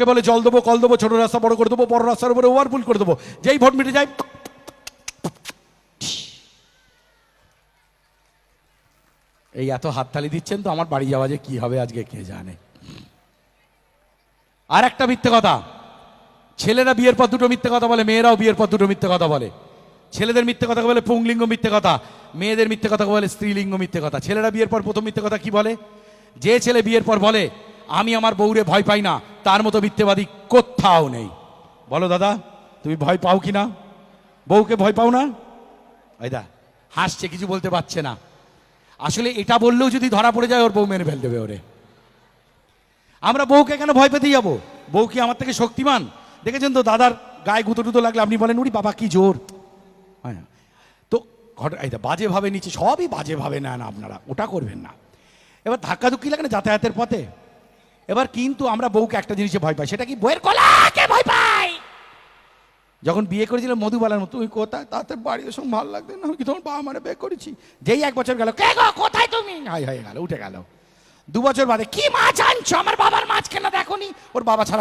বলে জল দেবো, কল দেবো, ছোট রাস্তা বড় করে দেবো, বড় রাস্তার উপরে ওভারপুল করে দেবো, যেই ভোট মিটে যায় এই এত হাততালি দিচ্ছেন, তো আমার বাড়ি যাওয়া যে কি হবে আজকে কে জানে। আর একটা মিথ্যে কথা, ছেলেরা বিয়ের পর দুটো মিথ্যে কথা বলে, মেয়েরাও বিয়ের পর দুটো মিথ্যে কথা বলে। ছেলেদের মিথ্যে কথা বলে পুংলিঙ্গ মিথ্যে কথা, মেয়েদের মিথ্যে কথা বলে স্ত্রীলিঙ্গ মিথ্যে কথা। ছেলেরা বিয়ের পর প্রথম মিথ্যে কথা কি বলে? যে ছেলে বিয়ের পর বলে আমি আমার বউরে ভয় পাই না, তার মতো মিথ্যেবাদী কোথাও নেই। বলো দাদা, তুমি ভয় পাও কি না? বউকে ভয় পাও না? দা হাসছে, কিছু বলতে পারছে না। আসলে এটা বললেও যদি ধরা পড়ে যায়, ওর বউ মেরে ফেল দেবে ওরে। আমরা বউকে কেন ভয় পেতে যাবো? বউ কি আমার থেকে শক্তিমান? দেখেছেন তো, দাদার গায়ে গুঁতো টুতো লাগলে আপনি বলেন উড়ি বাবা কি জোর। হ্যাঁ, তো বাজে ভাবে নিচ্ছে, সবই বাজে ভাবে নেন আপনারা, ওটা করবেন না। এবার ধাক্কাধুক্কি লাগে না যাতায়াতের পথে। এবার কিন্তু আমরা বউকে একটা জিনিসে ভয় পাই, সেটা কি? বইয়ের গলাকে ভয় পাই। যখন বিয়ে করেছিলাম মধুবালার মতো, তুই কোথায়? তাতে বাড়ির সঙ্গে ভালো লাগবে না, কি তোমার বাবা মারে বিয়ে করেছি। যেই 1 বছর গেল, কে গো কোথায় তুমি, হাই হাই গেল, উঠে গেল। 2 বছর বাদে কি মাছ আনছো? আমার বাবার মাছ কেন দেখোনি? ওর বাবা ছাড়া